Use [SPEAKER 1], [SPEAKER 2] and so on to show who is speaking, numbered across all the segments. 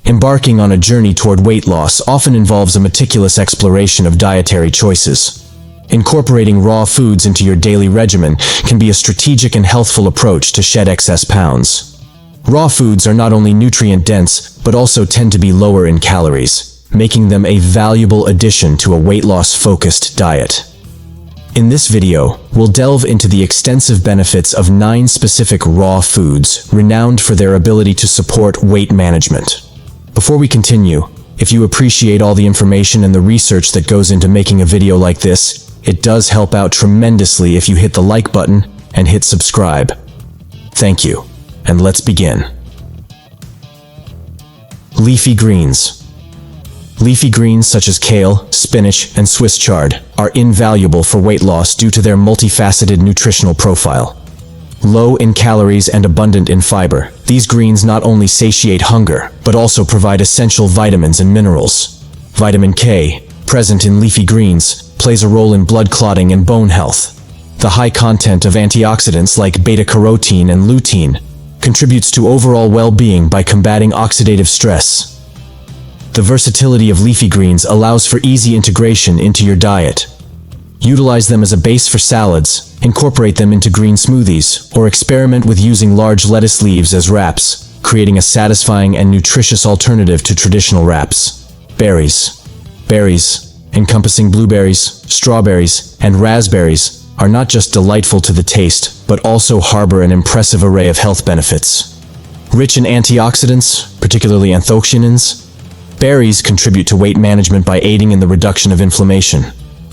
[SPEAKER 1] Embarking on a journey toward weight loss often involves a meticulous exploration of dietary choices. Incorporating raw foods into your daily regimen can be a strategic and healthful approach to shed excess pounds. Raw foods are not only nutrient-dense, but also tend to be lower in calories, making them a valuable addition to a weight loss-focused diet. In this video, we'll delve into the extensive benefits of 9 specific raw foods renowned for their ability to support weight management. Before we continue, if you appreciate all the information and the research that goes into making a video like this, it does help out tremendously if you hit the like button and hit subscribe. Thank you, and let's begin. Leafy greens. Leafy greens such as kale, spinach, and Swiss chard are invaluable for weight loss due to their multifaceted nutritional profile. Low in calories and abundant in fiber, these greens not only satiate hunger, but also provide essential vitamins and minerals. Vitamin K, present in leafy greens, plays a role in blood clotting and bone health. The high content of antioxidants like beta-carotene and lutein contributes to overall well-being by combating oxidative stress. The versatility of leafy greens allows for easy integration into your diet. Utilize them as a base for salads, incorporate them into green smoothies, or experiment with using large lettuce leaves as wraps, creating a satisfying and nutritious alternative to traditional wraps. Berries. Berries, encompassing blueberries, strawberries, and raspberries, are not just delightful to the taste, but also harbor an impressive array of health benefits. Rich in antioxidants, particularly anthocyanins, berries contribute to weight management by aiding in the reduction of inflammation.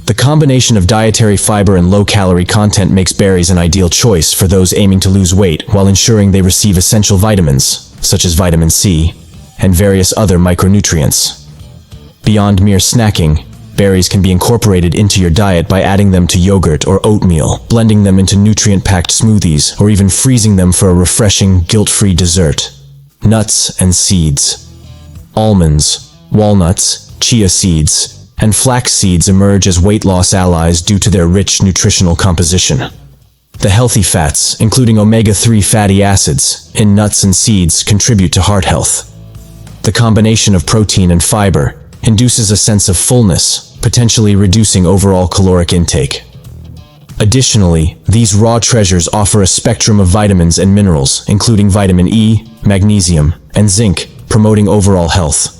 [SPEAKER 1] The combination of dietary fiber and low-calorie content makes berries an ideal choice for those aiming to lose weight while ensuring they receive essential vitamins, such as vitamin C, and various other micronutrients. Beyond mere snacking, berries can be incorporated into your diet by adding them to yogurt or oatmeal, blending them into nutrient-packed smoothies, or even freezing them for a refreshing, guilt-free dessert. Nuts and seeds. Almonds, walnuts, chia seeds, and flax seeds emerge as weight loss allies due to their rich nutritional composition. The healthy fats, including omega-3 fatty acids, in nuts and seeds contribute to heart health. The combination of protein and fiber induces a sense of fullness, potentially reducing overall caloric intake. Additionally, these raw treasures offer a spectrum of vitamins and minerals, including vitamin E, magnesium, and zinc, promoting overall health.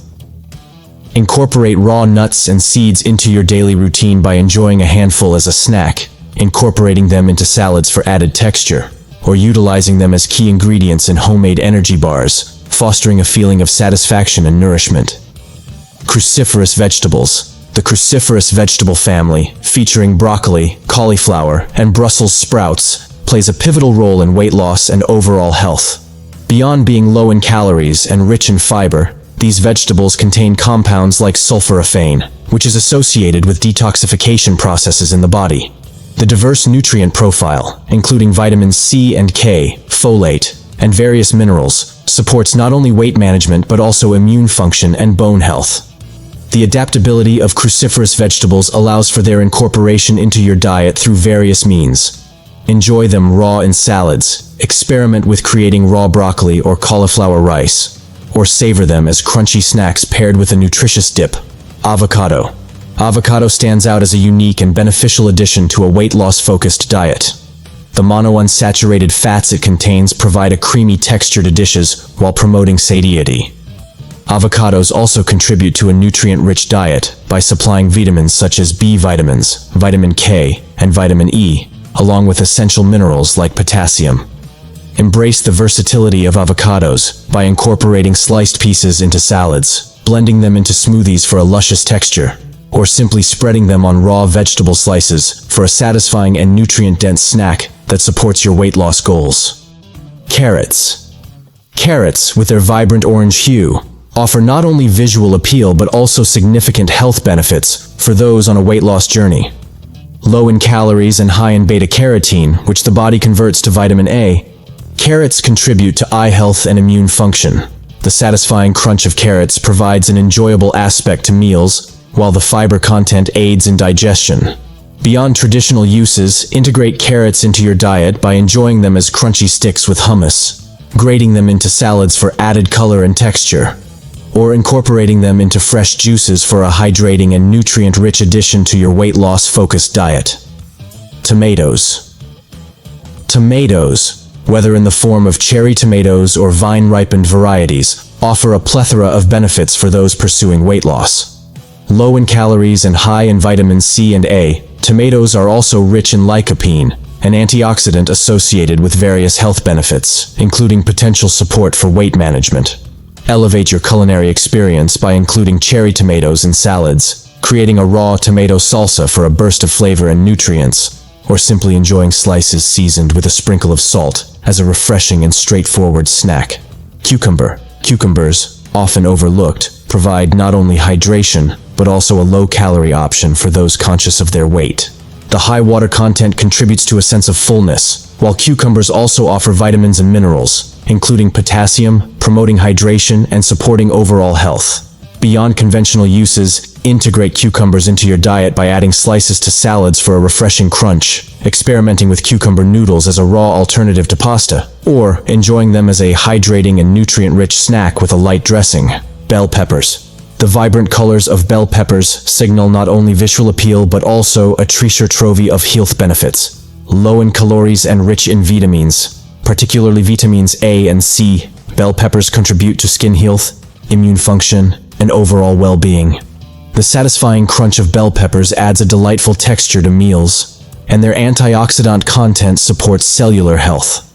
[SPEAKER 1] Incorporate raw nuts and seeds into your daily routine by enjoying a handful as a snack, incorporating them into salads for added texture, or utilizing them as key ingredients in homemade energy bars, fostering a feeling of satisfaction and nourishment. Cruciferous vegetables. The cruciferous vegetable family, featuring broccoli, cauliflower, and Brussels sprouts, plays a pivotal role in weight loss and overall health. Beyond being low in calories and rich in fiber, these vegetables contain compounds like sulforaphane, which is associated with detoxification processes in the body. The diverse nutrient profile, including vitamins C and K, folate, and various minerals, supports not only weight management but also immune function and bone health. The adaptability of cruciferous vegetables allows for their incorporation into your diet through various means. Enjoy them raw in salads, experiment with creating raw broccoli or cauliflower rice, or savor them as crunchy snacks paired with a nutritious dip. Avocado. Avocado stands out as a unique and beneficial addition to a weight loss-focused diet. The monounsaturated fats it contains provide a creamy texture to dishes while promoting satiety. Avocados also contribute to a nutrient-rich diet by supplying vitamins such as B vitamins, vitamin K, and vitamin E, along with essential minerals like potassium. Embrace the versatility of avocados by incorporating sliced pieces into salads, blending them into smoothies for a luscious texture, or simply spreading them on raw vegetable slices for a satisfying and nutrient-dense snack that supports your weight loss goals. Carrots. Carrots, with their vibrant orange hue, offer not only visual appeal but also significant health benefits for those on a weight loss journey. Low in calories and high in beta-carotene, which the body converts to vitamin A, carrots contribute to eye health and immune function. The satisfying crunch of carrots provides an enjoyable aspect to meals, while the fiber content aids in digestion. Beyond traditional uses, integrate carrots into your diet by enjoying them as crunchy sticks with hummus, grating them into salads for added color and texture, or incorporating them into fresh juices for a hydrating and nutrient-rich addition to your weight loss-focused diet. Tomatoes. Tomatoes, whether in the form of cherry tomatoes or vine-ripened varieties, offer a plethora of benefits for those pursuing weight loss. Low in calories and high in vitamins C and A, tomatoes are also rich in lycopene, an antioxidant associated with various health benefits, including potential support for weight management. Elevate your culinary experience by including cherry tomatoes in salads, creating a raw tomato salsa for a burst of flavor and nutrients, or simply enjoying slices seasoned with a sprinkle of salt as a refreshing and straightforward snack. Cucumber. Cucumbers, often overlooked, provide not only hydration, but also a low-calorie option for those conscious of their weight. The high water content contributes to a sense of fullness, while cucumbers also offer vitamins and minerals, including potassium, promoting hydration and supporting overall health. Beyond conventional uses, integrate cucumbers into your diet by adding slices to salads for a refreshing crunch, experimenting with cucumber noodles as a raw alternative to pasta, or enjoying them as a hydrating and nutrient-rich snack with a light dressing. Bell peppers. The vibrant colors of bell peppers signal not only visual appeal but also a treasure trove of health benefits. Low in calories and rich in vitamins, particularly vitamins A and C, bell peppers contribute to skin health, immune function, and overall well-being. The satisfying crunch of bell peppers adds a delightful texture to meals, and their antioxidant content supports cellular health.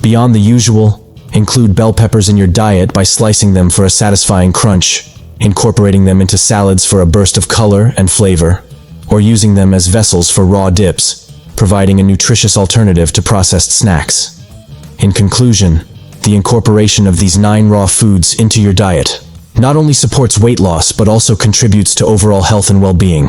[SPEAKER 1] Beyond the usual, include bell peppers in your diet by slicing them for a satisfying crunch, incorporating them into salads for a burst of color and flavor, or using them as vessels for raw dips, providing a nutritious alternative to processed snacks. In conclusion, the incorporation of these 9 raw foods into your diet not only supports weight loss but also contributes to overall health and well-being.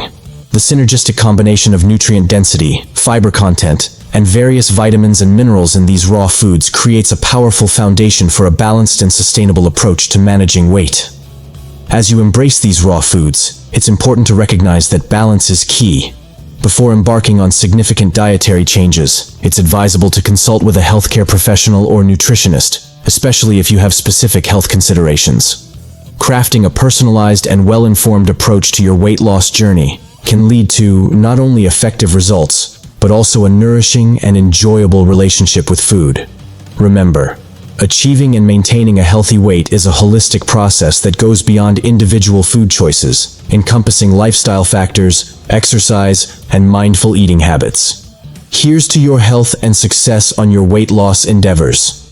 [SPEAKER 1] The synergistic combination of nutrient density, fiber content, and various vitamins and minerals in these raw foods creates a powerful foundation for a balanced and sustainable approach to managing weight. As you embrace these raw foods, it's important to recognize that balance is key. Before embarking on significant dietary changes, it's advisable to consult with a healthcare professional or nutritionist, especially if you have specific health considerations. Crafting a personalized and well-informed approach to your weight loss journey can lead to not only effective results, but also a nourishing and enjoyable relationship with food. Remember, achieving and maintaining a healthy weight is a holistic process that goes beyond individual food choices, encompassing lifestyle factors, exercise, and mindful eating habits. Here's to your health and success on your weight loss endeavors.